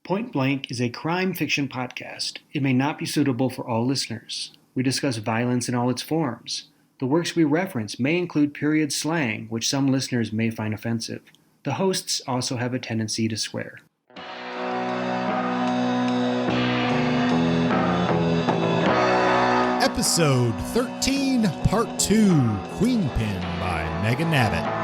Point Blank is a crime fiction podcast. It may not be suitable for all listeners. We discuss violence in all its forms. The works we reference may include period slang, which some listeners may find offensive. The hosts also have a tendency to swear. Episode 13, Part 2, Queenpin by Megan Abbott.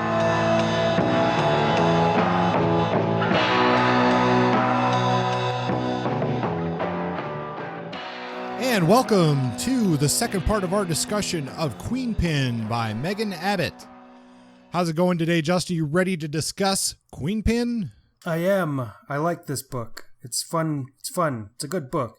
And welcome to the second part of our discussion of Queenpin by Megan Abbott. How's it going today, Justin? You ready to discuss Queenpin? I am. I like this book. It's fun. It's a good book.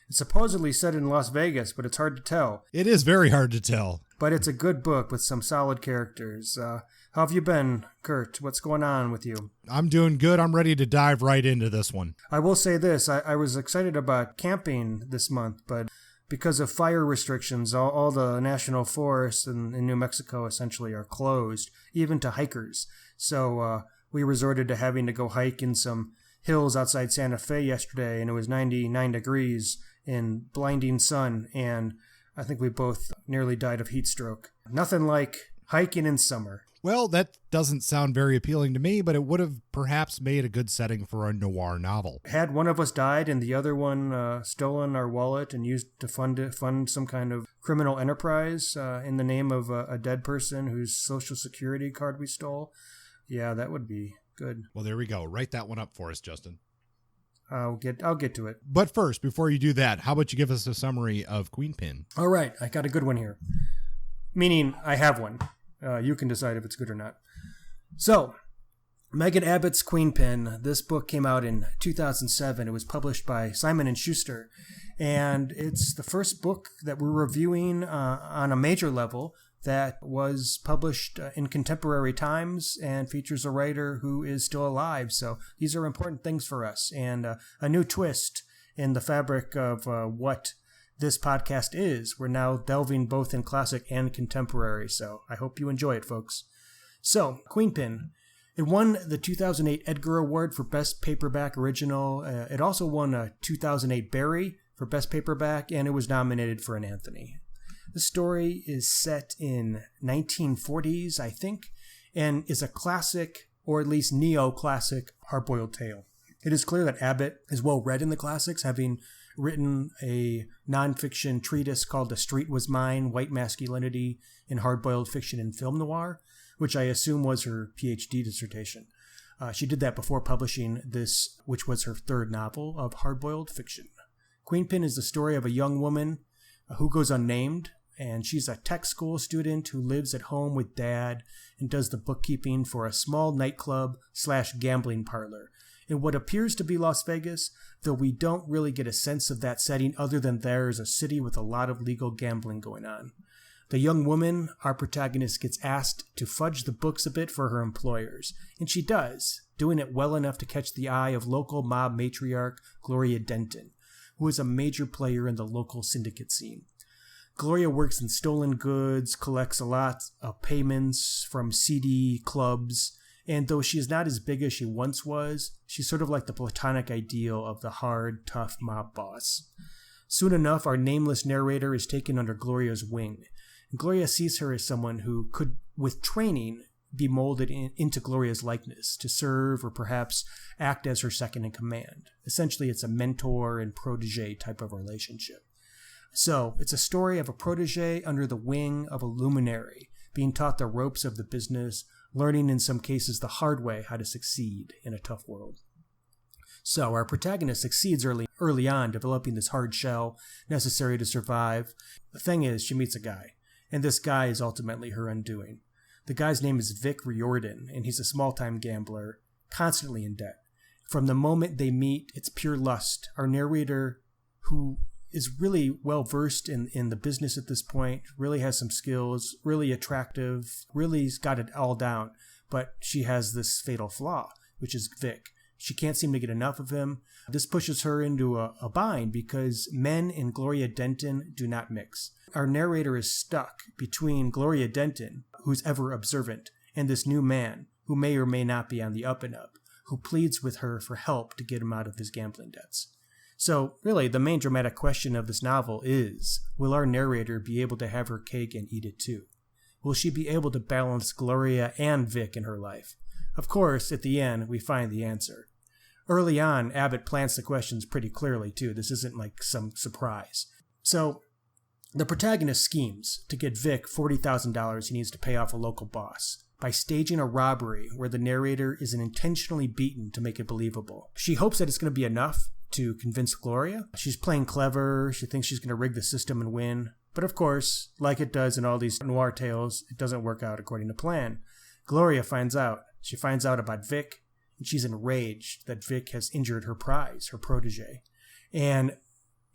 It's supposedly set in Las Vegas, but it's hard to tell. It is very hard to tell. But it's a good book with some solid characters. How have you been, Kurt? What's going on with you? I'm doing good. I'm ready to dive right into this one. I will say this. I was excited about camping this month, but because of fire restrictions, all the national forests in New Mexico essentially are closed, even to hikers. So we resorted to having to go hike in some hills outside Santa Fe yesterday, and it was 99 degrees in blinding sun, and I think we both nearly died of heat stroke. Nothing like hiking in summer. Well, that doesn't sound very appealing to me, but it would have perhaps made a good setting for a noir novel. Had one of us died and the other one stolen our wallet and used to fund some kind of criminal enterprise in the name of a dead person whose social security card we stole, yeah, that would be good. Well, there we go. Write that one up for us, Justin. I'll get to it. But first, before you do that, how about you give us a summary of Queenpin? All right, I got a good one here. Meaning, I have one. You can decide if it's good or not. So, Megan Abbott's Queenpin. This book came out in 2007. It was published by Simon & Schuster. And it's the first book that we're reviewing on a major level that was published in contemporary times and features a writer who is still alive. So these are important things for us. And a new twist in the fabric of what this podcast is. We're now delving both in classic and contemporary. So I hope you enjoy it, folks. So, Queenpin. It won the 2008 Edgar Award for Best Paperback Original. It also won a 2008 Barry for Best Paperback, and it was nominated for an Anthony. The story is set in 1940s, I think, and is a classic, or at least neo-classic, hard-boiled tale. It is clear that Abbott is well read in the classics, having written a nonfiction treatise called The Street Was Mine, White Masculinity in Hard-Boiled Fiction and Film Noir, which I assume was her PhD dissertation. She did that before publishing this, which was her third novel of hard-boiled fiction. Queenpin is the story of a young woman who goes unnamed, and she's a tech school student who lives at home with dad and does the bookkeeping for a small nightclub/gambling parlor in what appears to be Las Vegas, though we don't really get a sense of that setting other than there is a city with a lot of legal gambling going on. The young woman, our protagonist, gets asked to fudge the books a bit for her employers, and she does, doing it well enough to catch the eye of local mob matriarch Gloria Denton, who is a major player in the local syndicate scene. Gloria works in stolen goods, collects a lot of payments from seedy clubs, and though she is not as big as she once was, she's sort of like the platonic ideal of the hard, tough mob boss. Soon enough, our nameless narrator is taken under Gloria's wing. Gloria sees her as someone who could, with training, be molded into Gloria's likeness, to serve or perhaps act as her second in command. Essentially, it's a mentor and protege type of relationship. So, it's a story of a protege under the wing of a luminary, being taught the ropes of the business, learning in some cases the hard way how to succeed in a tough world. So, our protagonist succeeds early on, developing this hard shell necessary to survive. The thing is, she meets a guy, and this guy is ultimately her undoing. The guy's name is Vic Riordan, and he's a small-time gambler, constantly in debt. From the moment they meet, it's pure lust. Our narrator, who is really well-versed in the business at this point, really has some skills, really attractive, really's got it all down. But she has this fatal flaw, which is Vic. She can't seem to get enough of him. This pushes her into a bind because men and Gloria Denton do not mix. Our narrator is stuck between Gloria Denton, who's ever observant, and this new man, who may or may not be on the up and up, who pleads with her for help to get him out of his gambling debts. So, really, the main dramatic question of this novel is, will our narrator be able to have her cake and eat it too? Will she be able to balance Gloria and Vic in her life? Of course, at the end, we find the answer. Early on, Abbott plants the questions pretty clearly, too. This isn't like some surprise. So, the protagonist schemes to get Vic $40,000 he needs to pay off a local boss by staging a robbery where the narrator is intentionally beaten to make it believable. She hopes that it's going to be enough to convince Gloria. She's playing clever. She thinks she's going to rig the system and win. But of course, like it does in all these noir tales, it doesn't work out according to plan. Gloria finds out. She finds out about Vic, and she's enraged that Vic has injured her prize, her protege. And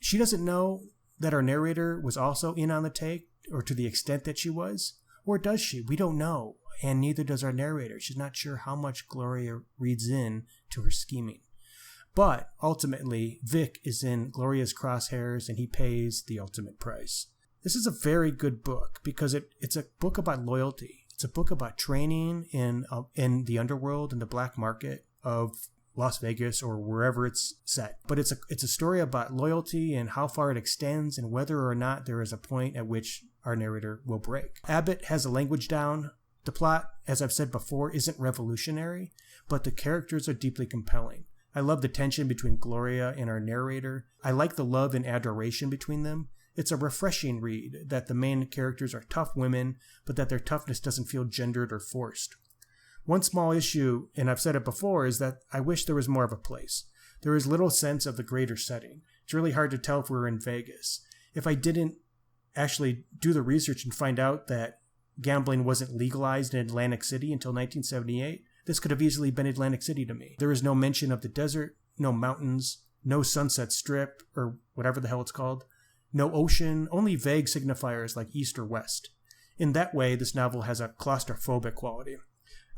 she doesn't know that our narrator was also in on the take, or to the extent that she was. Or does she? We don't know. And neither does our narrator. She's not sure how much Gloria reads in to her scheming. But ultimately, Vic is in Gloria's crosshairs, and he pays the ultimate price. This is a very good book because it's a book about loyalty. It's a book about training in the underworld, in the black market of Las Vegas or wherever it's set. But it's a story about loyalty and how far it extends and whether or not there is a point at which our narrator will break. Abbott has the language down. The plot, as I've said before, isn't revolutionary, but the characters are deeply compelling. I love the tension between Gloria and our narrator. I like the love and adoration between them. It's a refreshing read that the main characters are tough women, but that their toughness doesn't feel gendered or forced. One small issue, and I've said it before, is that I wish there was more of a place. There is little sense of the greater setting. It's really hard to tell if we're in Vegas. If I didn't actually do the research and find out that gambling wasn't legalized in Atlantic City until 1978, this could have easily been Atlantic City to me. There is no mention of the desert, no mountains, no Sunset Strip, or whatever the hell it's called, no ocean, only vague signifiers like east or west. In that way, this novel has a claustrophobic quality.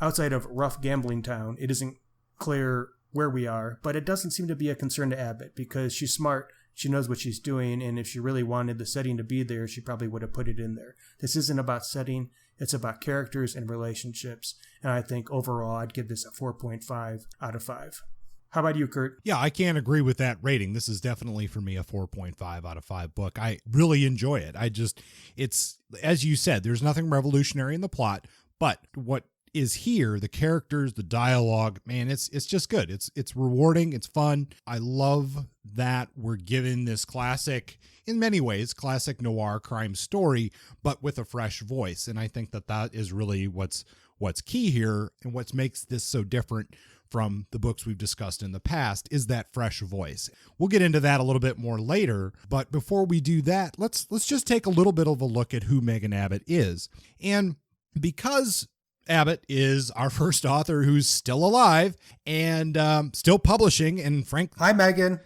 Outside of rough gambling town, it isn't clear where we are, but it doesn't seem to be a concern to Abbott because she's smart, she knows what she's doing, and if she really wanted the setting to be there, she probably would have put it in there. This isn't about setting, it's about characters and relationships, and I think overall I'd give this a 4.5 out of 5. How about you, Kurt? Yeah, I can't agree with that rating. This is definitely for me a 4.5 out of 5 book. I really enjoy it. It's, as you said, there's nothing revolutionary in the plot, but what is here, the characters, the dialogue, man, it's just good. It's rewarding. It's fun. I love that we're given this classic, in many ways, classic noir crime story, but with a fresh voice. And I think that is really what's key here, and what makes this so different from the books we've discussed in the past is that fresh voice. We'll get into that a little bit more later, but before we do that, let's just take a little bit of a look at who Megan Abbott is. And because Abbott is our first author who's still alive and still publishing, and Hi, Megan.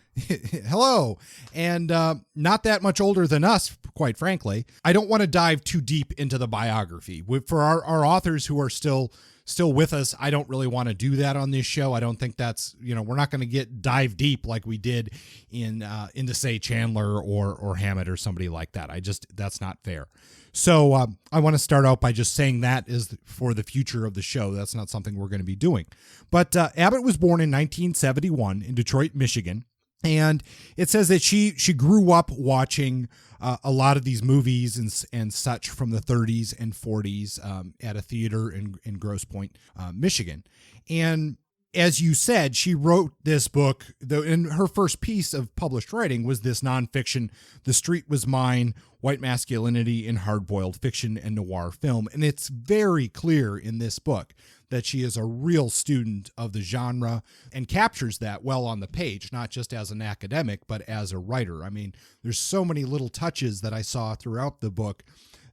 Hello. And not that much older than us, quite frankly. I don't want to dive too deep into the biography. For our authors who are still with us, I don't really want to do that on this show. I don't think that's, we're not going to dive deep like we did into say Chandler or Hammett or somebody like that. That's not fair. So I want to start out by just saying that is for the future of the show. That's not something we're going to be doing. But Abbott was born in 1971 in Detroit, Michigan. And it says that she grew up watching a lot of these movies and such from the 30s and 40s at a theater in Grosse Pointe, Michigan. And as you said, she wrote this book, and her first piece of published writing was this nonfiction, The Street Was Mine, White Masculinity in Hard-Boiled Fiction and Noir Film. And it's very clear in this book that she is a real student of the genre and captures that well on the page, not just as an academic, but as a writer. I mean, there's so many little touches that I saw throughout the book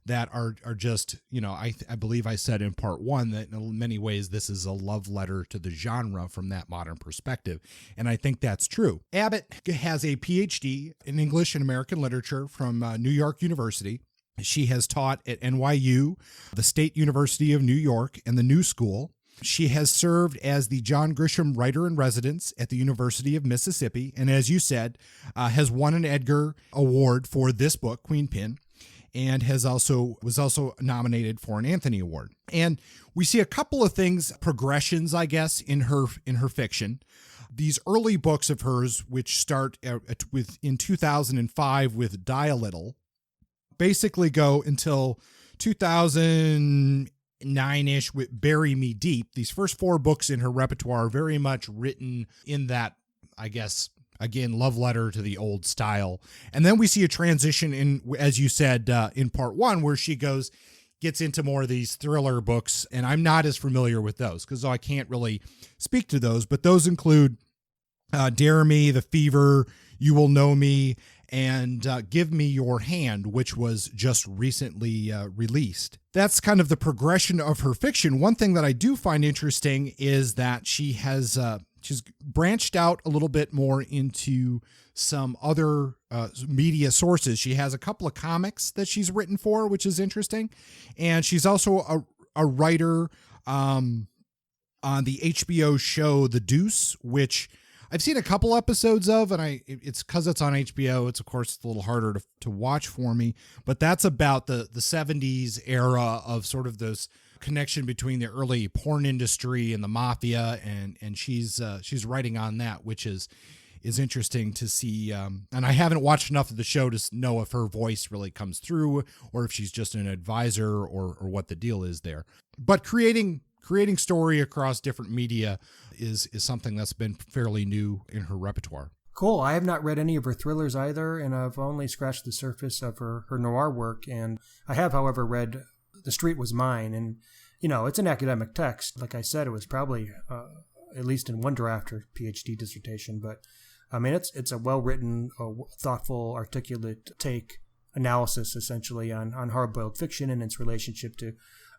that are just, I believe I said in part 1 that in many ways this is a love letter to the genre from that modern perspective. And I think that's true. Abbott has a PhD in English and American Literature from New York University. She has taught at NYU, the State University of New York, and the New School. She has served as the John Grisham Writer in Residence at the University of Mississippi, and as you said, has won an Edgar Award for this book, Queenpin. and was also nominated for an Anthony Award. And we see a couple of things, progressions, I guess, in her fiction. These early books of hers, which start in 2005 with Die a Little, basically go until 2009-ish with Bury Me Deep. These first 4 books in her repertoire are very much written in that, I guess, again, love letter to the old style. And then we see a transition in, as you said, in part 1, where she gets into more of these thriller books. And I'm not as familiar with those because I can't really speak to those, but those include Dare Me, The Fever, You Will Know Me, and Give Me Your Hand, which was just recently released. That's kind of the progression of her fiction. One thing that I do find interesting is that she's branched out a little bit more into some other media sources. She has a couple of comics that she's written for, which is interesting. And she's also a writer on the HBO show The Deuce, which I've seen a couple episodes of, and it's because it's on HBO. It's, of course, a little harder to watch for me, but that's about the 70s era of sort of this connection between the early porn industry and the mafia, and she's writing on that, which is interesting to see. And I haven't watched enough of the show to know if her voice really comes through or if she's just an advisor or what the deal is there. But creating story across different media is something that's been fairly new in her repertoire. Cool. I have not read any of her thrillers either, and I've only scratched the surface of her noir work. And I have, however, read The Street Was Mine. And, it's an academic text. Like I said, it was probably, at least in one draft, her PhD dissertation. But, I mean, it's a well-written, thoughtful, articulate analysis, essentially, on hard-boiled fiction and its relationship to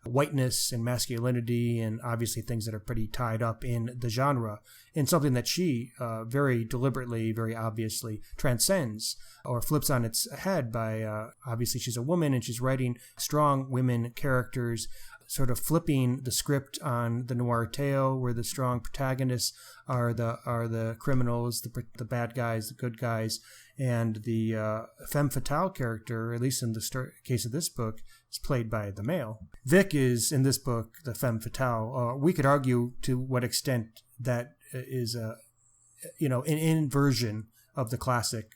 whiteness and masculinity, and obviously things that are pretty tied up in the genre, and something that she very deliberately, very obviously transcends or flips on its head by, obviously she's a woman and she's writing strong women characters, sort of flipping the script on the noir tale where the strong protagonists are the criminals, the bad guys, the good guys, and the femme fatale character, at least in the case of this book, is played by the male. Vic is, in this book, the femme fatale. We could argue to what extent that is an inversion of the classic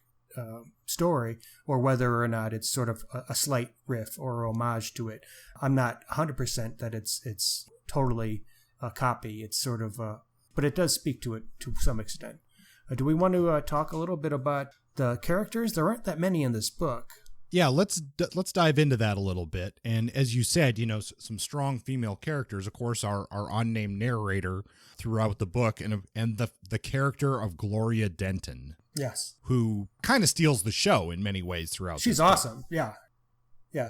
story, or whether or not it's sort of a slight riff or homage to it. I'm not 100% that it's totally a copy. It's sort of, but it does speak to it to some extent. Do we want to talk a little bit about the characters? There aren't that many in this book. Yeah, let's dive into that a little bit. And as you said, some strong female characters. Of course, our unnamed narrator throughout the book, and the character of Gloria Denton. Yes, who kind of steals the show in many ways throughout. She's awesome. Yeah,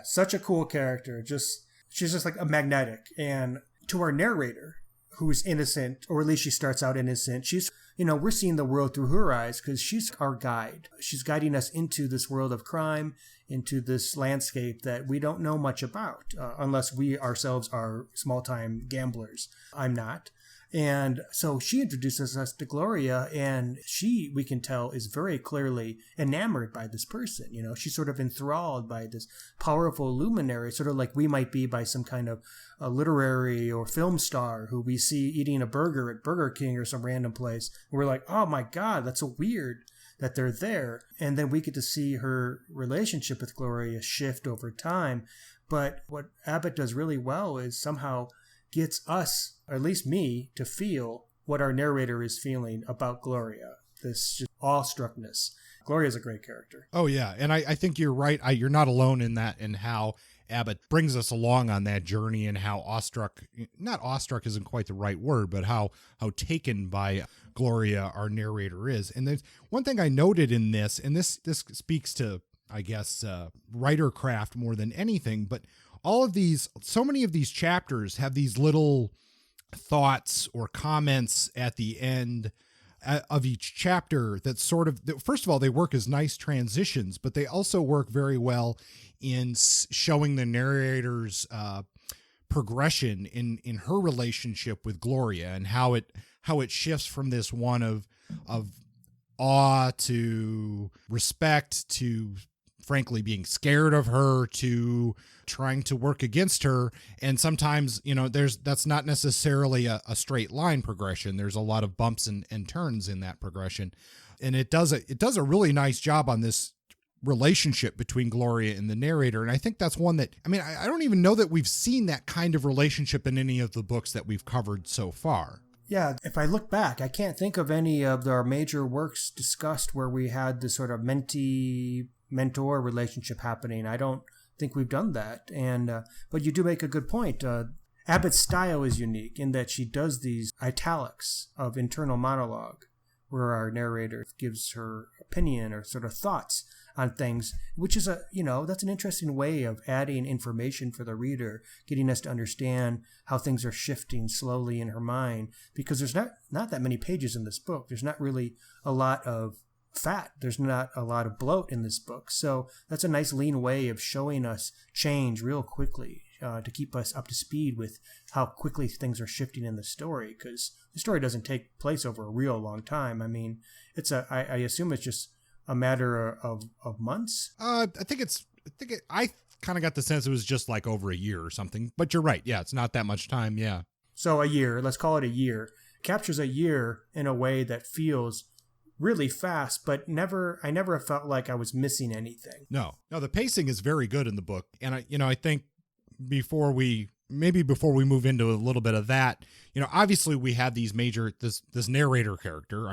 such a cool character. She's just like a magnetic. And to our narrator, who's innocent, or at least she starts out innocent, she's, we're seeing the world through her eyes because she's our guide. She's guiding us into this world of crime, into this landscape that we don't know much about, unless we ourselves are small-time gamblers. I'm not. And so she introduces us to Gloria, and she, we can tell, is very clearly enamored by this person. She's sort of enthralled by this powerful luminary, sort of like we might be by some kind of a literary or film star who we see eating a burger at Burger King or some random place. And we're like, oh my God, that's so weird that they're there. And then we get to see her relationship with Gloria shift over time. But what Abbott does really well is somehow gets us, or at least me, to feel what our narrator is feeling about Gloria. This just awestruckness. Gloria's a great character. Oh, yeah. And I think you're right. You're not alone in that, and how Abbott brings us along on that journey, and how not awestruck isn't quite the right word, but how taken by Gloria our narrator is. And there's one thing I noted in this, and this speaks to, I guess, writer craft more than anything, but so many of these chapters have these little thoughts or comments at the end of each chapter that sort of, first of all, they work as nice transitions, but they also work very well in showing the narrator's progression in her relationship with Gloria, and how it shifts from this one of awe to respect to frankly being scared of her to trying to work against her. And sometimes, that's not necessarily a straight line progression. There's a lot of bumps and turns in that progression. And it does a really nice job on this relationship between Gloria and the narrator. And I think that's one that, I don't even know that we've seen that kind of relationship in any of the books that we've covered so far. Yeah, if I look back, I can't think of any of our major works discussed where we had this sort of mentee-mentor relationship happening. I don't think we've done that. But you do make a good point. Abbott's style is unique in that she does these italics of internal monologue where our narrator gives her opinion or sort of thoughts on things, which is that's an interesting way of adding information for the reader, getting us to understand how things are shifting slowly in her mind, because there's not that many pages in this book. There's not really a lot of fat. There's not a lot of bloat in this book. So that's a nice lean way of showing us change real quickly to keep us up to speed with how quickly things are shifting in the story, because the story doesn't take place over a real long time. I assume it's just a matter of months. I kind of got the sense it was just like over a year or something, but you're right. Yeah. It's not that much time. Yeah. So a year, let's call it a year, captures a year in a way that feels really fast, but I never felt like I was missing anything. No, the pacing is very good in the book. And I think before we move into a little bit of that, obviously we had these this narrator character.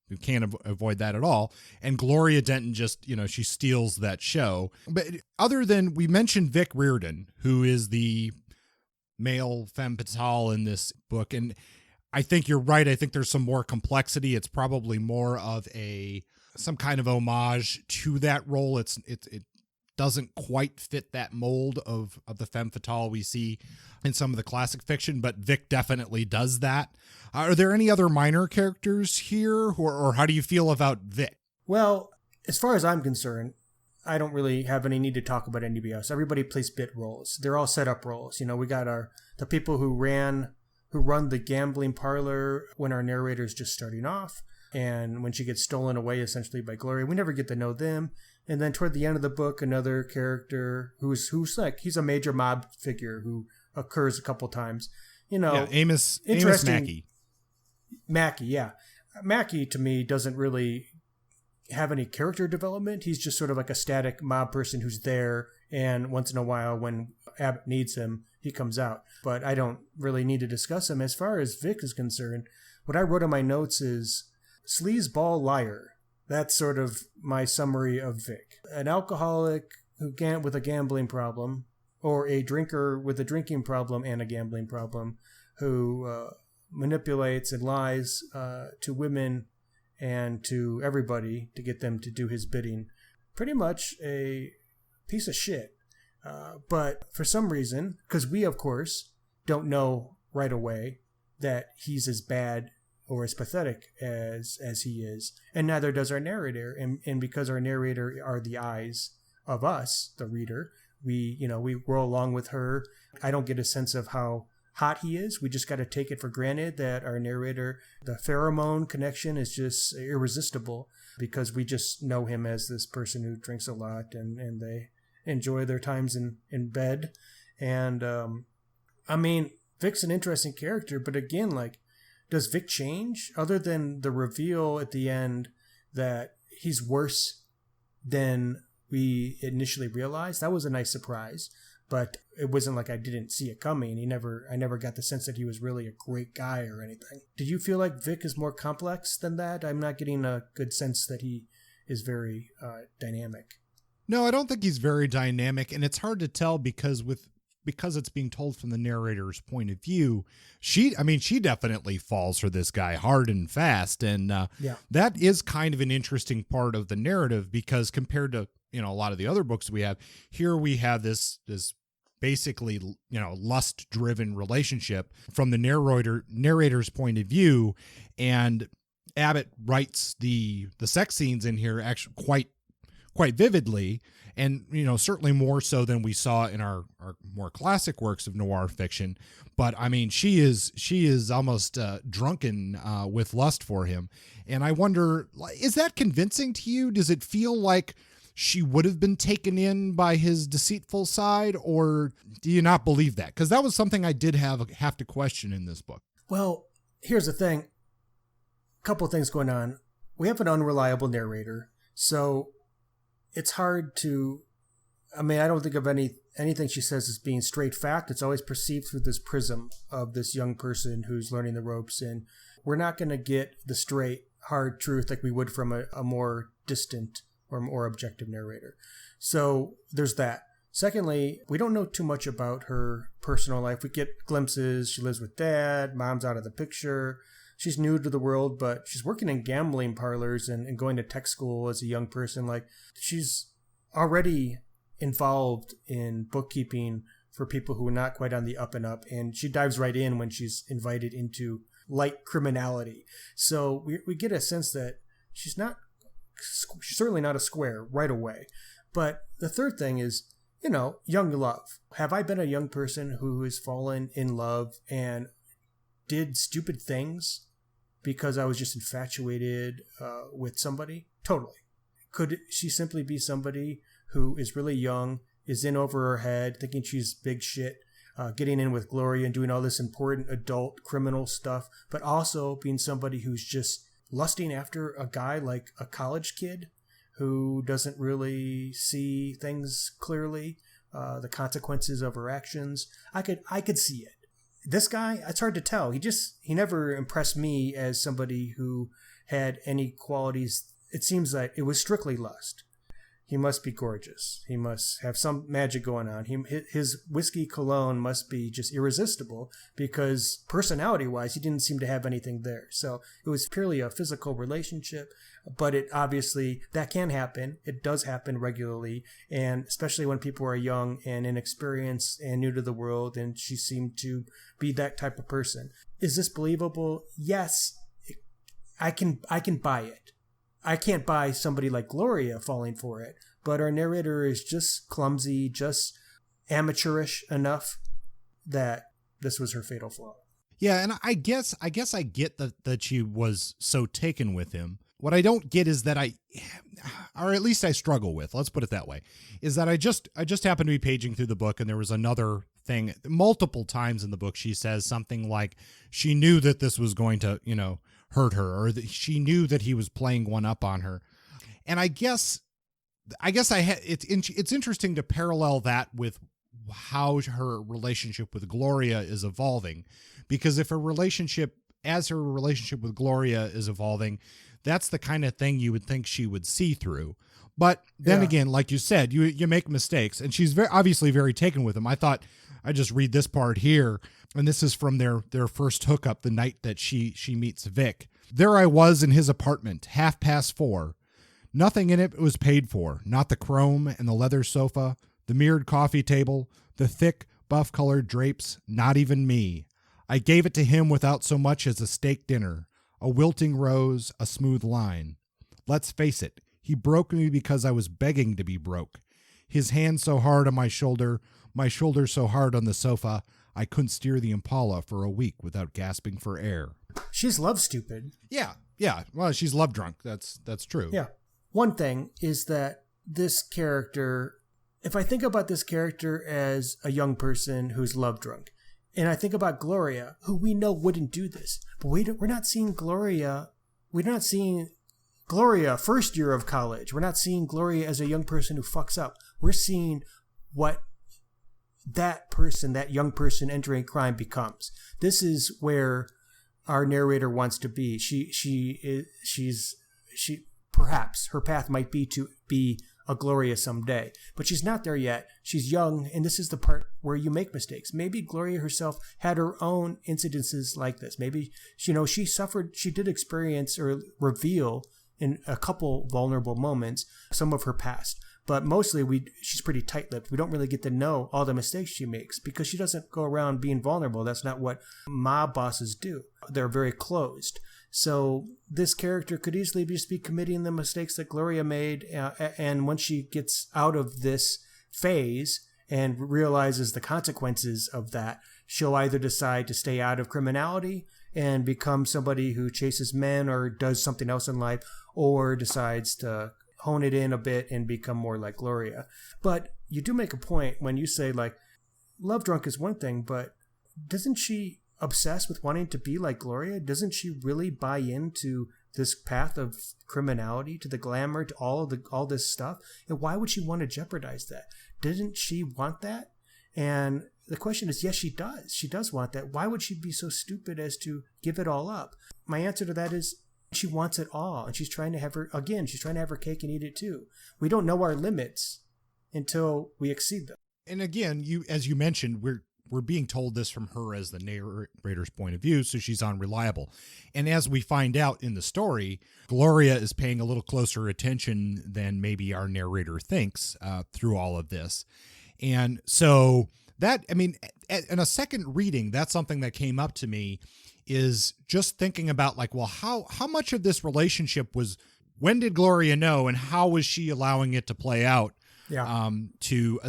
You can't avoid that at all. And Gloria Denton just, she steals that show. But other than, we mentioned Vic Reardon, who is the male femme fatale in this book. And I think you're right. I think there's some more complexity. It's probably more of some kind of homage to that role. It doesn't quite fit that mold of the femme fatale we see in some of the classic fiction, but Vic definitely does that. Are there any other minor characters here, or how do you feel about Vic? Well, as far as I'm concerned, I don't really have any need to talk about anybody else. Everybody plays bit roles. They're all set up roles. We got the people who run the gambling parlor when our narrator's just starting off, and when she gets stolen away essentially by Gloria. We never get to know them. And then toward the end of the book, another character who's like, he's a major mob figure who occurs a couple times. Amos Mackey, yeah. Mackey, to me, doesn't really have any character development. He's just sort of like a static mob person who's there, and once in a while when Abbott needs him, he comes out. But I don't really need to discuss him. As far as Vic is concerned, what I wrote in my notes is sleazeball liar. That's sort of my summary of Vic. An alcoholic with a gambling problem, or a drinker with a drinking problem and a gambling problem, who manipulates and lies to women and to everybody to get them to do his bidding. Pretty much a piece of shit. But for some reason, because we, of course, don't know right away that he's as bad or as pathetic as he is, and neither does our narrator. And because our narrator are the eyes of us, the reader, we roll along with her. I don't get a sense of how hot he is. We just got to take it for granted that our narrator, the pheromone connection is just irresistible, because we just know him as this person who drinks a lot and they enjoy their times in bed. And Vic's an interesting character, but again, like, does Vic change other than the reveal at the end that he's worse than we initially realized? That was a nice surprise, but it wasn't like I didn't see it coming. I never got the sense that he was really a great guy or anything. Did you feel like Vic is more complex than that? I'm not getting a good sense that he is very dynamic. No, I don't think he's very dynamic, and it's hard to tell because it's being told from the narrator's point of view. She definitely falls for this guy hard and fast. And that is kind of an interesting part of the narrative, because compared to, a lot of the other books we have here, we have this basically, lust driven relationship from the narrator's point of view. And Abbott writes the sex scenes in here actually quite vividly, and certainly more so than we saw in our more classic works of noir fiction. But she is almost drunken with lust for him, and I wonder, is that convincing to you? Does it feel like she would have been taken in by his deceitful side, or do you not believe that? Because that was something I did have to question in this book. Well, here's the thing. A couple of things going on. We have an unreliable narrator, so it's hard to... I mean, I don't think of anything she says as being straight fact. It's always perceived through this prism of this young person who's learning the ropes, and we're not going to get the straight, hard truth like we would from a more distant or more objective narrator. So there's that. Secondly, we don't know too much about her personal life. We get glimpses. She lives with dad. Mom's out of the picture. She's new to the world, but she's working in gambling parlors and going to tech school as a young person. Like, she's already involved in bookkeeping for people who are not quite on the up and up. And she dives right in when she's invited into light criminality. So we get a sense that she's certainly not a square right away. But the third thing is, young love. Have I been a young person who has fallen in love and did stupid things because I was just infatuated with somebody? Totally. Could she simply be somebody who is really young, is in over her head, thinking she's big shit, getting in with Gloria and doing all this important adult criminal stuff, but also being somebody who's just lusting after a guy like a college kid who doesn't really see things clearly, the consequences of her actions? I could see it. This guy, it's hard to tell. He never impressed me as somebody who had any qualities. It seems like it was strictly lust. He must be gorgeous. He must have some magic going on. His whiskey cologne must be just irresistible, because personality-wise, he didn't seem to have anything there. So it was purely a physical relationship, but it obviously, that can happen. It does happen regularly, and especially when people are young and inexperienced and new to the world, and she seemed to be that type of person. Is this believable? Yes, I can buy it. I can't buy somebody like Gloria falling for it, but our narrator is just clumsy, just amateurish enough that this was her fatal flaw. Yeah, and I guess I get that she was so taken with him. What I don't get is that or at least I struggle with, let's put it that way, is that I just happened to be paging through the book, and there was another thing. Multiple times in the book she says something like she knew that this was going to, hurt her, or that she knew that he was playing one up on her. And I guess it's interesting to parallel that with how her relationship with Gloria is evolving, because if her relationship with Gloria is evolving, that's the kind of thing you would think she would see through. But then again, like you said, you make mistakes, and she's obviously very taken with him. I thought I just read this part here, and this is from their first hookup, the night that she meets Vic. There I was in his apartment, 4:30. Nothing in it was paid for, not the chrome and the leather sofa, the mirrored coffee table, the thick, buff-colored drapes, not even me. I gave it to him without so much as a steak dinner, a wilting rose, a smooth line. Let's face it, he broke me because I was begging to be broke. His hand so hard on my shoulder so hard on the sofa, I couldn't steer the Impala for a week without gasping for air. She's love stupid. Yeah. Well, she's love drunk. That's true. Yeah. One thing is that this character, if I think about this character as a young person who's love drunk, and I think about Gloria, who we know wouldn't do this, but we're not seeing Gloria. We're not seeing Gloria first year of college. We're not seeing Gloria as a young person who fucks up. We're seeing what that person, that young person entering crime, becomes. This is where our narrator wants to be. She perhaps her path might be to be a Gloria someday, but she's not there yet. She's young, and this is the part where you make mistakes. Maybe Gloria herself had her own incidences like this. Maybe she did experience or reveal in a couple vulnerable moments some of her past. But mostly she's pretty tight-lipped. We don't really get to know all the mistakes she makes because she doesn't go around being vulnerable. That's not what mob bosses do. They're very closed. So this character could easily just be committing the mistakes that Gloria made. And once she gets out of this phase and realizes the consequences of that, she'll either decide to stay out of criminality and become somebody who chases men or does something else in life, or decides to hone it in a bit and become more like Gloria. But you do make a point when you say, like, love drunk is one thing, but doesn't she obsess with wanting to be like Gloria? Doesn't she really buy into this path of criminality, to the glamour, to all this stuff? And why would she want to jeopardize that? Didn't she want that? And the question is, yes, she does. She does want that. Why would she be so stupid as to give it all up? My answer to that is she wants it all. And she's trying to have her cake and eat it too. We don't know our limits until we exceed them. And again, as you mentioned, we're being told this from her as the narrator's point of view, so she's unreliable. And as we find out in the story, Gloria is paying a little closer attention than maybe our narrator thinks through all of this. And so that, I mean, in a second reading, that's something that came up to me, is just thinking about, like, well, how much of this relationship was, when did Gloria know, and how was she allowing it to play out? Yeah. To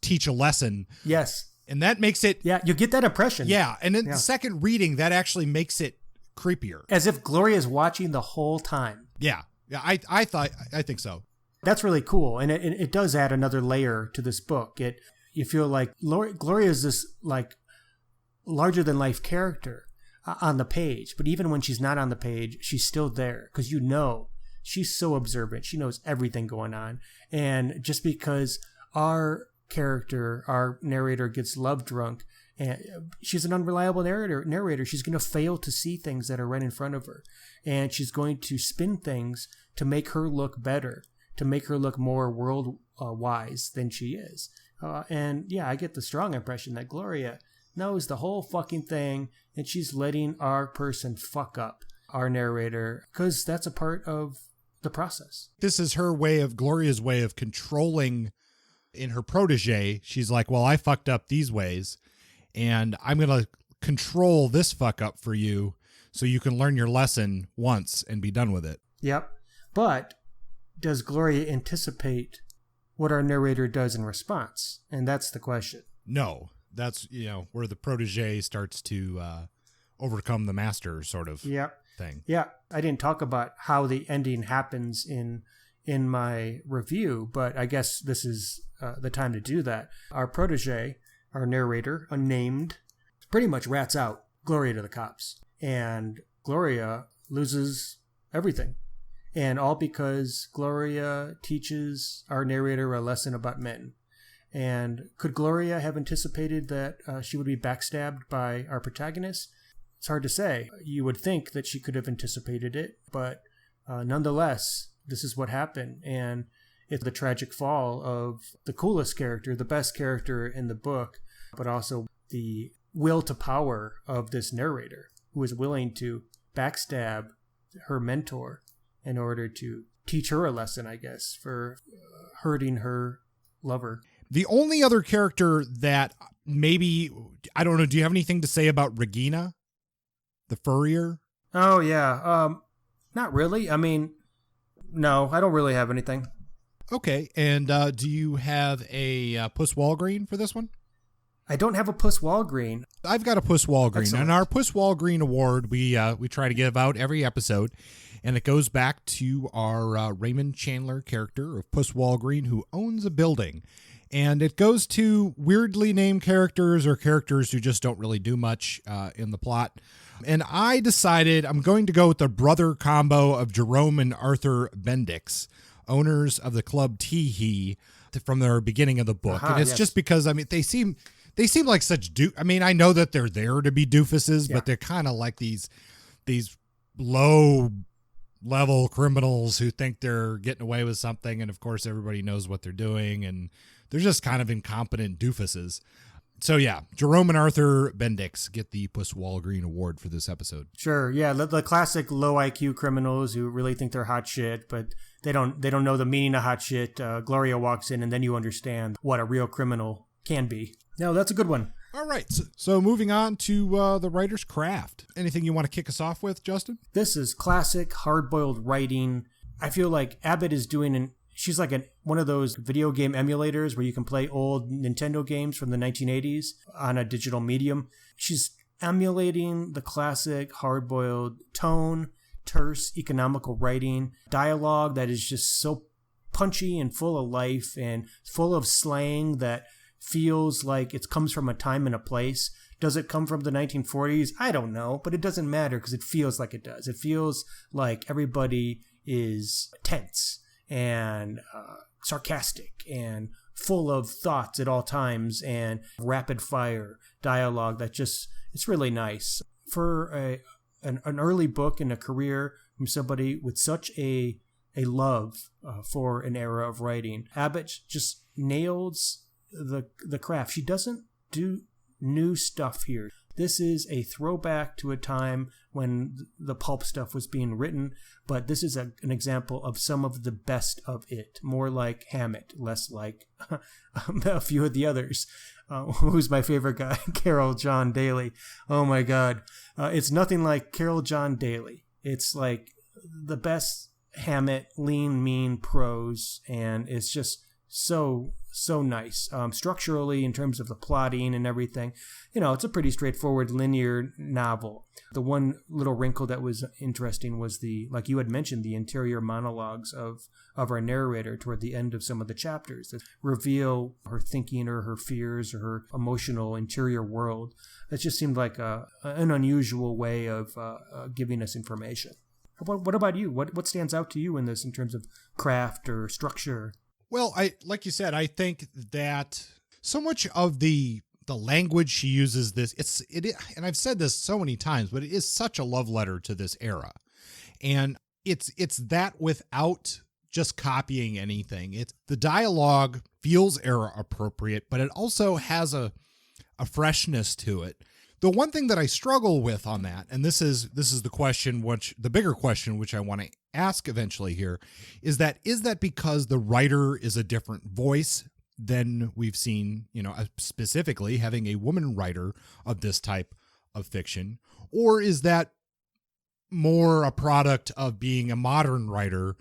teach a lesson. Yes. And that makes it... Yeah, you get that impression. Yeah, and in the second reading, that actually makes it creepier. As if Gloria's watching the whole time. Yeah, I think so. That's really cool, and it does add another layer to this book. You feel like Gloria is this, like, larger-than-life character on the page, but even when she's not on the page, she's still there, because you know she's so observant. She knows everything going on. And just because our character, our narrator, gets love drunk, and she's an unreliable narrator, she's going to fail to see things that are right in front of her. And she's going to spin things to make her look better, to make her look more world wise than she is. And yeah, I get the strong impression that Gloria knows the whole fucking thing, and she's letting our person fuck up our narrator, because that's a part of the process. This is Gloria's way of controlling in her protege. She's like, well, I fucked up these ways, and I'm going to control this fuck up for you so you can learn your lesson once and be done with it. Yep. But does Gloria anticipate what our narrator does in response? And that's the question. No. That's, where the protege starts to overcome the master sort of thing. Yeah. I didn't talk about how the ending happens in my review, but I guess this is the time to do that. Our protege, our narrator, unnamed, pretty much rats out Gloria to the cops. And Gloria loses everything. And all because Gloria teaches our narrator a lesson about men. And could Gloria have anticipated that she would be backstabbed by our protagonist? It's hard to say. You would think that she could have anticipated it, but nonetheless, this is what happened. And it's the tragic fall of the coolest character, the best character in the book, but also the will to power of this narrator, who is willing to backstab her mentor in order to teach her a lesson, I guess, for hurting her lover. The only other character that maybe, I don't know, do you have anything to say about Regina, the furrier? Oh, yeah. Not really. I mean, no, I don't really have anything. Okay. And do you have a Puss Walgreen for this one? I don't have a Puss Walgreen. I've got a Puss Walgreen. Excellent. And our Puss Walgreen award, we try to give out every episode. And it goes back to our Raymond Chandler character of Puss Walgreen, who owns a building. And it goes to weirdly named characters or characters who just don't really do much in the plot. And I decided I'm going to go with the brother combo of Jerome and Arthur Bendix, owners of the Club Tee-Hee, from the beginning of the book. And it's just because, I mean, they seem like such I mean, I know that they're there to be doofuses, but they're kind of like these low level criminals who think they're getting away with something. And of course, everybody knows what they're doing. And they're just kind of incompetent doofuses. So yeah, Jerome and Arthur Bendix get the Puss Walgreen Award for this episode. Sure, yeah, the classic low IQ criminals who really think they're hot shit, but they don't know the meaning of hot shit. Gloria walks in, and then you understand what a real criminal can be. No, that's a good one. All right, so moving on to the writer's craft. Anything you want to kick us off with, Justin? This is classic hard-boiled writing. I feel like Abbott is doing she's like one of those video game emulators where you can play old Nintendo games from the 1980s on a digital medium. She's emulating the classic hard-boiled tone, terse, economical writing, dialogue that is just so punchy and full of life and full of slang that feels like it comes from a time and a place. Does it come from the 1940s? I don't know, but it doesn't matter because it feels like it does. It feels like everybody is tense and sarcastic and full of thoughts at all times and rapid fire dialogue that just, it's really nice. For an early book in a career from somebody with such a love for an era of writing, Abbott just nails the craft. She doesn't do new stuff here. This is a throwback to a time when the pulp stuff was being written, but this is an example of some of the best of it. More like Hammett, less like a few of the others. Who's my favorite guy? Carol John Daly. Oh my God. It's nothing like Carol John Daly. It's like the best Hammett, lean, mean prose, and it's just so nice. Structurally, in terms of the plotting and everything, it's a pretty straightforward linear novel. The one little wrinkle that was interesting was like you had mentioned, the interior monologues of our narrator toward the end of some of the chapters that reveal her thinking or her fears or her emotional interior world. It just seemed like an unusual way of giving us information. What about you? What stands out to you in this in terms of craft or structure? Well, like you said, I think that so much of the language she uses and I've said this so many times, but it is such a love letter to this era. And it's that without just copying anything. The dialogue feels era appropriate, but it also has a freshness to it. The one thing that I struggle with on that, and this is the question, the bigger question, which I want to ask eventually here, is that because the writer is a different voice than we've seen, specifically having a woman writer of this type of fiction, or is that more a product of being a modern writer?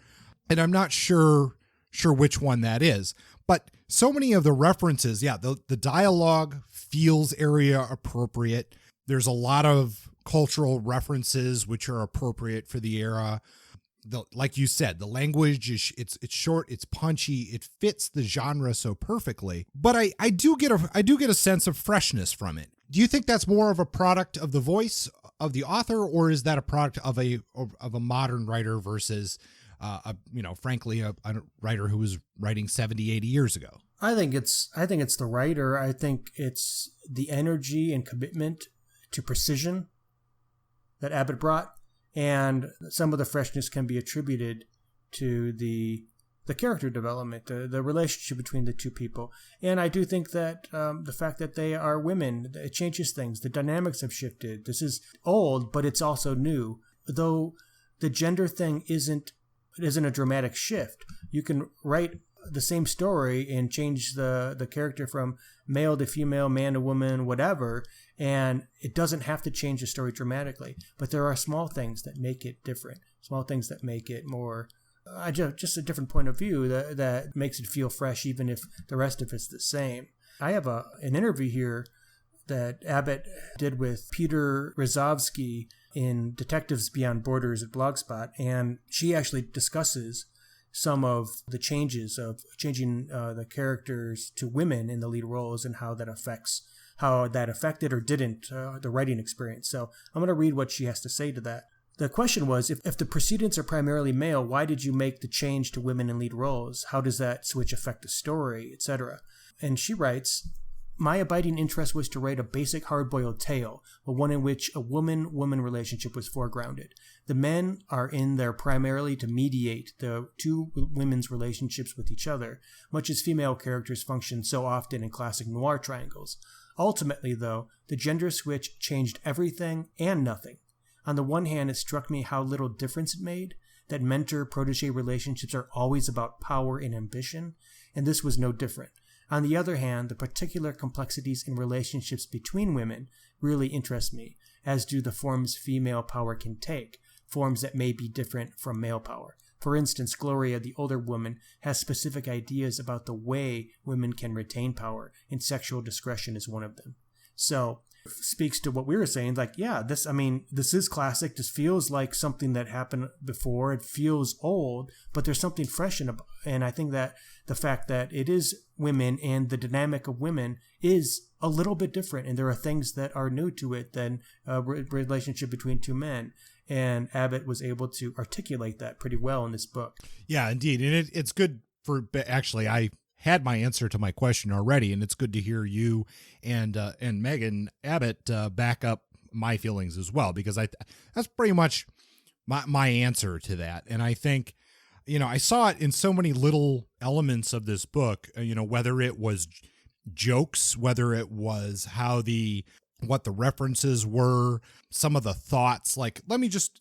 And I'm not sure which one that is. But so many of the references, the dialogue feels area appropriate. There's a lot of cultural references which are appropriate for the era. Like you said, the language is it's short, it's punchy, it fits the genre so perfectly. But I do get a sense of freshness from it. Do you think that's more of a product of the voice of the author, or is that a product of a modern writer versus frankly, a writer who was writing 70, 80 years ago? I think it's the writer. I think it's the energy and commitment to precision that Abbott brought, and some of the freshness can be attributed to the character development, the relationship between the two people. And I do think that the fact that they are women, it changes things. The dynamics have shifted. This is old, but it's also new. Though the gender thing isn't a dramatic shift. You can write the same story and change the character from male to female, man to woman, whatever, and it doesn't have to change the story dramatically. But there are small things that make it different, small things that make it more just a different point of view that makes it feel fresh, even if the rest of it's the same. I have an interview here that Abbott did with Peter Rozovsky in Detectives Beyond Borders at Blogspot, and she actually discusses some of the changes of changing the characters to women in the lead roles and how that affected or didn't the writing experience. So I'm going to read what she has to say to that. The question was, if the precedents are primarily male, why did you make the change to women in lead roles? How does that switch affect the story, etc.? And she writes, my abiding interest was to write a basic hard-boiled tale, but one in which a woman-woman relationship was foregrounded. The men are in there primarily to mediate the two women's relationships with each other, much as female characters function so often in classic noir triangles. Ultimately, though, the gender switch changed everything and nothing. On the one hand, it struck me how little difference it made, that mentor-protege relationships are always about power and ambition, and this was no different. On the other hand, the particular complexities in relationships between women really interest me, as do the forms female power can take, forms that may be different from male power. For instance, Gloria, the older woman, has specific ideas about the way women can retain power, and sexual discretion is one of them. So, speaks to what we were saying. Like, yeah, this is classic. This feels like something that happened before. It feels old, but there's something fresh in it. And I think that the fact that it is women and the dynamic of women is a little bit different. And there are things that are new to it than a relationship between two men. And Abbott was able to articulate that pretty well in this book. Yeah, indeed. And it's good for, actually, I had my answer to my question already, and it's good to hear you and Megan Abbott back up my feelings as well, because that's pretty much my answer to that. And I think, I saw it in so many little elements of this book, whether it was jokes, whether it was what the references were, some of the thoughts. Like, let me just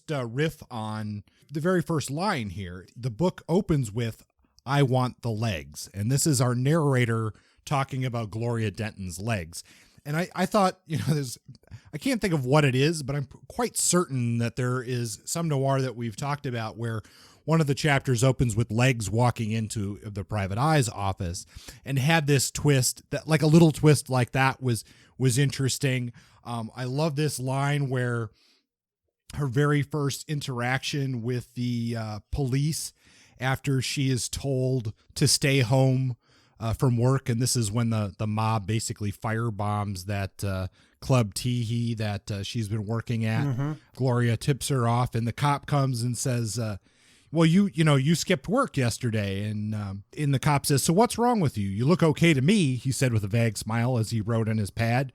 riff on the very first line here. The book opens with, "I want the legs." And this is our narrator talking about Gloria Denton's legs. And I thought, I can't think of what it is, but I'm quite certain that there is some noir that we've talked about where one of the chapters opens with legs walking into the private eye's office, and had this twist that, like a little twist like that, was interesting. I love this line where her very first interaction with the police after she is told to stay home from work, and this is when the mob basically firebombs that Club Teehee that she's been working at. Mm-hmm. Gloria tips her off, and the cop comes and says, well, you skipped work yesterday. And the cop says, "So what's wrong with you? You look okay to me," he said with a vague smile as he wrote on his pad.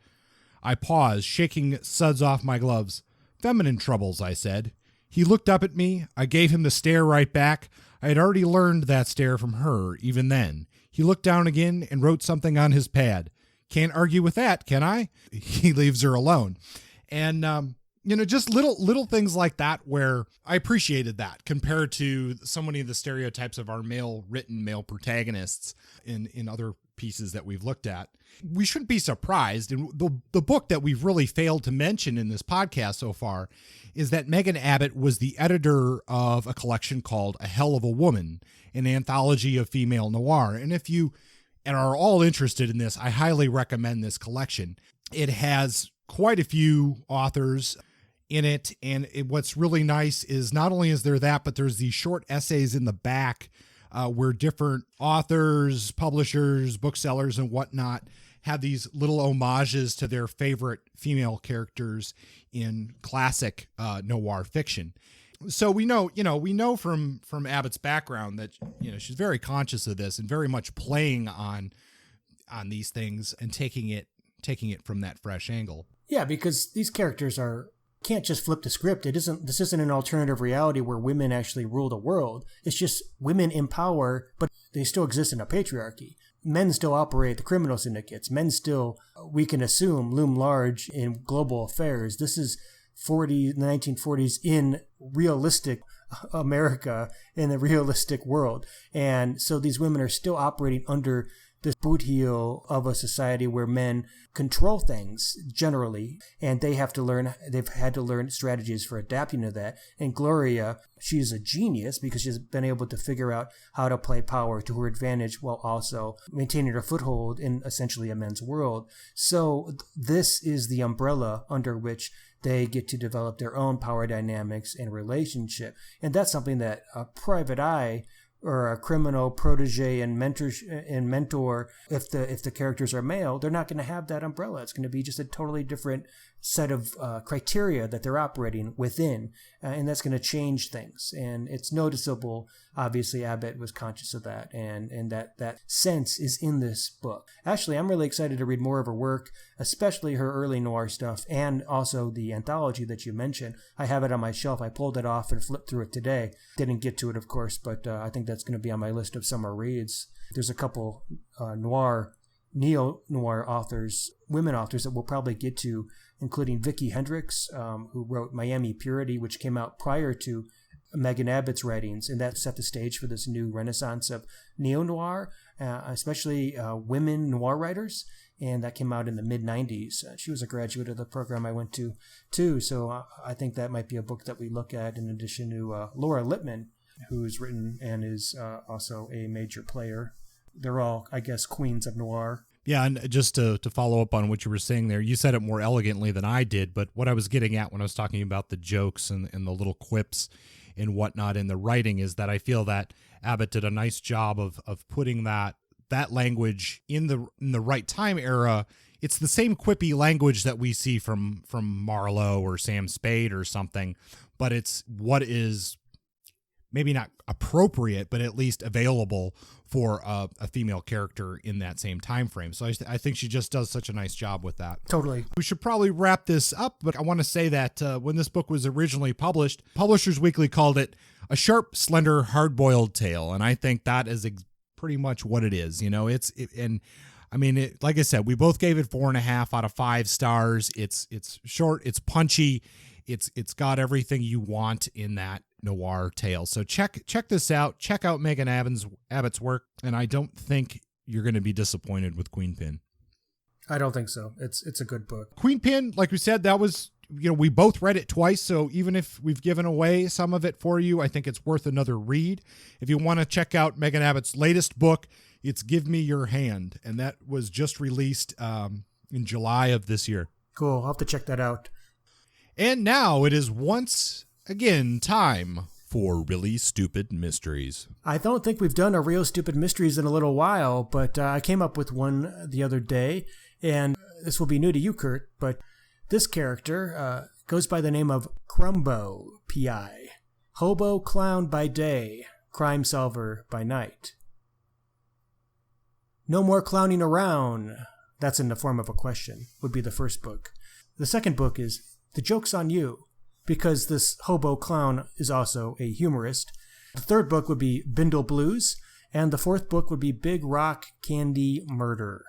I paused, shaking suds off my gloves. "Feminine troubles," I said. He looked up at me. I gave him the stare right back. I had already learned that stare from her, even then. He looked down again and wrote something on his pad. Can't argue with that, can I? He leaves her alone. And, just little things like that where I appreciated that compared to so many of the stereotypes of our written male protagonists in other pieces that we've looked at. We shouldn't be surprised. And the book that we've really failed to mention in this podcast so far is that Megan Abbott was the editor of a collection called A Hell of a Woman, an anthology of female noir. And if you are all interested in this, I highly recommend this collection. It has quite a few authors in it. And what's really nice is not only is there that, but there's these short essays in the back where different authors, publishers, booksellers, and whatnot have these little homages to their favorite female characters in classic noir fiction. So we know from Abbott's background that she's very conscious of this and very much playing on these things and taking it from that fresh angle. Yeah, because these characters can't just flip the script. This isn't an alternative reality where women actually rule the world. It's just women in power, but they still exist in a patriarchy. Men still operate the criminal syndicates. Men still, we can assume, loom large in global affairs. This is the 1940s in realistic America, in the realistic world. And so these women are still operating under this boot heel of a society where men control things generally, and they've had to learn strategies for adapting to that. And Gloria, she's a genius because she's been able to figure out how to play power to her advantage while also maintaining her foothold in essentially a men's world. So this is the umbrella under which they get to develop their own power dynamics and relationship. And that's something that a private eye or a criminal protege and mentor, if the characters are male, they're not going to have that umbrella. It's going to be just a totally different set of criteria that they're operating within, and that's going to change things. And it's noticeable. Obviously, Abbott was conscious of that, and that sense is in this book. Actually, I'm really excited to read more of her work, especially her early noir stuff, and also the anthology that you mentioned. I have it on my shelf. I pulled it off and flipped through it today. Didn't get to it, of course, but I think that's going to be on my list of summer reads. There's a couple neo-noir authors, women authors that we'll probably get to, including Vicki Hendricks, who wrote Miami Purity, which came out prior to Megan Abbott's writings, and that set the stage for this new renaissance of neo-noir, especially women noir writers, and that came out in the mid-90s. She was a graduate of the program I went to, too, so I think that might be a book that we look at in addition to Laura Lippman, who's written and is also a major player. They're all, I guess, queens of noir. Yeah, and just to follow up on what you were saying there, you said it more elegantly than I did, but what I was getting at when I was talking about the jokes and the little quips and whatnot in the writing is that I feel that Abbott did a nice job of putting that language in the right time era. It's the same quippy language that we see from Marlowe or Sam Spade or something, but it's what is maybe not appropriate, but at least available for a female character in that same time frame. So I think she just does such a nice job with that. Totally. We should probably wrap this up, but I want to say that when this book was originally published, Publishers Weekly called it a sharp, slender, hard-boiled tale, and I think that is pretty much what it is. Like I said, we both gave it 4.5 out of 5 stars. It's short, it's punchy, it's got everything you want in that noir tale. So check this out. Check out Megan Abbott's work, and I don't think you're going to be disappointed with Queenpin. I don't think so. It's a good book. Queenpin, like we said, that was, we both read it twice, so even if we've given away some of it for you, I think it's worth another read. If you want to check out Megan Abbott's latest book, it's Give Me Your Hand, and that was just released in July of this year. Cool. I'll have to check that out. And now it is once again time for Really Stupid Mysteries. I don't think we've done a Real Stupid Mysteries in a little while, but I came up with one the other day, and this will be new to you, Kurt, but this character goes by the name of Crumbo, P.I. Hobo clown by day, crime solver by night. No more clowning around. That's in the form of a question, would be the first book. The second book is The Joke's on You, because this hobo clown is also a humorist. The third book would be Bindle Blues, and the fourth book would be Big Rock Candy Murder.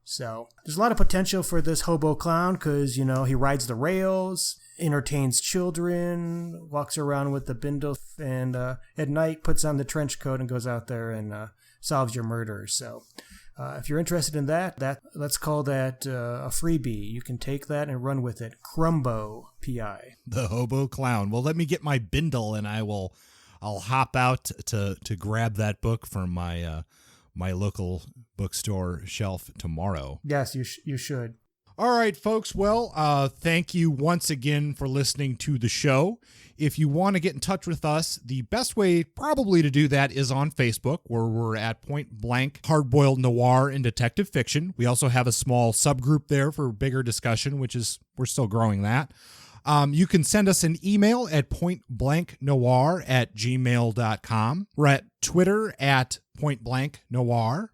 So there's a lot of potential for this hobo clown because, he rides the rails, entertains children, walks around with the bindle, and at night puts on the trench coat and goes out there and solves your murders. So if you're interested in that, let's call that a freebie. You can take that and run with it. Crumbo, P.I. The hobo clown. Well, let me get my bindle and I'll hop out to grab that book from my local bookstore shelf tomorrow. Yes, you should. All right, folks. Well, thank you once again for listening to the show. If you want to get in touch with us, the best way probably to do that is on Facebook, where we're at Point Blank Hardboiled Noir and Detective Fiction. We also have a small subgroup there for bigger discussion, we're still growing that. You can send us an email at pointblanknoir@gmail.com. We're at Twitter at pointblanknoir.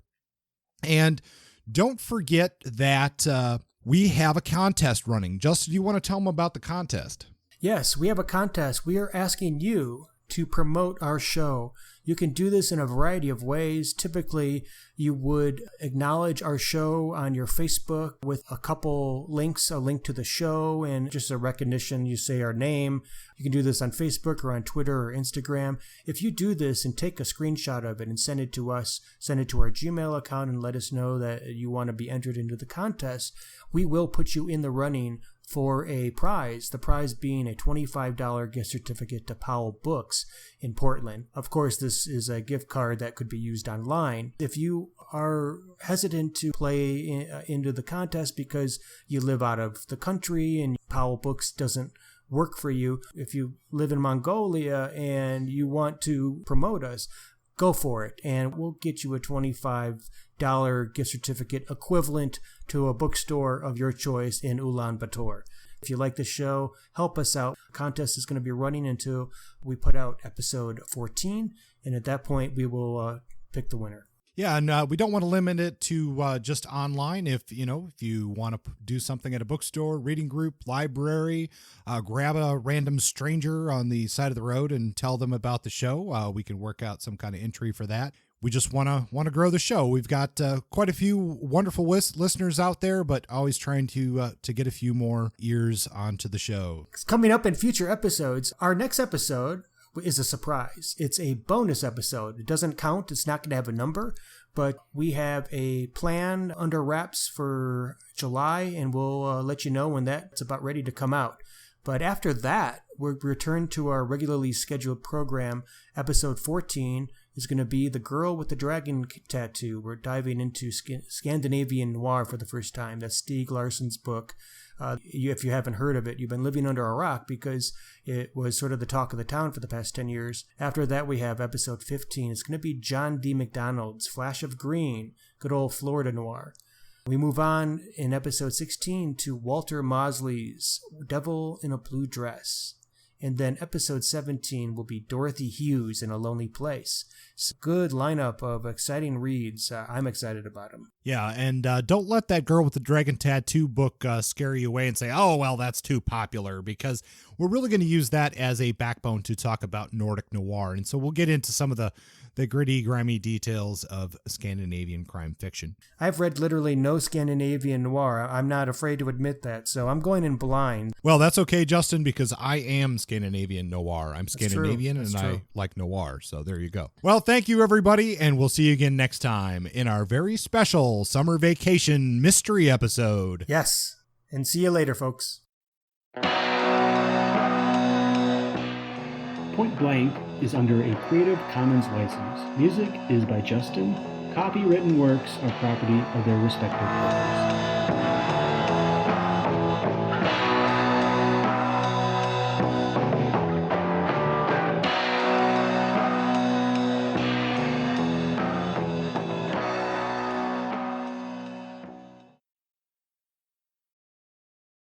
And don't forget that we have a contest running. Justin, do you want to tell them about the contest? Yes, we have a contest. We are asking you to promote our show. You can do this in a variety of ways. Typically, you would acknowledge our show on your Facebook with a couple links, a link to the show, and just a recognition. You say our name. You can do this on Facebook or on Twitter or Instagram. If you do this and take a screenshot of it and send it to us, send it to our Gmail account and let us know that you want to be entered into the contest, we will put you in the running for a prize, the prize being a $25 gift certificate to Powell Books in Portland. Of course, this is a gift card that could be used online. If you are hesitant to play into the contest because you live out of the country and Powell Books doesn't work for you, if you live in Mongolia and you want to promote us, go for it, and we'll get you a $25 gift certificate equivalent to a bookstore of your choice in Ulaanbaatar. If you like the show, help us out. The contest is going to be running until we put out episode 14, and at that point, we will pick the winner. Yeah, and we don't want to limit it to just online. If you want to do something at a bookstore, reading group, library, grab a random stranger on the side of the road and tell them about the show. We can work out some kind of entry for that. We just want to grow the show. We've got quite a few wonderful listeners out there, but always trying to get a few more ears onto the show. Coming up in future episodes, our next episode is a surprise. It's a bonus episode. It doesn't count. It's not going to have a number, but we have a plan under wraps for July, and we'll let you know when that's about ready to come out. But after that, we'll return to our regularly scheduled program, episode 14, is going to be The Girl with the Dragon Tattoo. We're diving into Scandinavian noir for the first time. That's Stieg Larsson's book. If you haven't heard of it, you've been living under a rock because it was sort of the talk of the town for the past 10 years. After that, we have episode 15. It's going to be John D. McDonald's Flash of Green, good old Florida noir. We move on in episode 16 to Walter Mosley's Devil in a Blue Dress. And then episode 17 will be Dorothy Hughes in A Lonely Place. It's a good lineup of exciting reads. I'm excited about them. Yeah, and don't let that Girl with the Dragon Tattoo book scare you away and say, oh, well, that's too popular, because we're really going to use that as a backbone to talk about Nordic noir. And so we'll get into some of the gritty, grimy details of Scandinavian crime fiction. I've read literally no Scandinavian noir. I'm not afraid to admit that, so I'm going in blind. Well, that's okay, Justin, because I am Scandinavian noir. I'm Scandinavian, and I like noir, so there you go. Well, thank you, everybody, and we'll see you again next time in our very special summer vacation mystery episode. Yes, and see you later, folks. Point Blank is under a Creative Commons license. Music is by Justin. Copywritten works are property of their respective authors.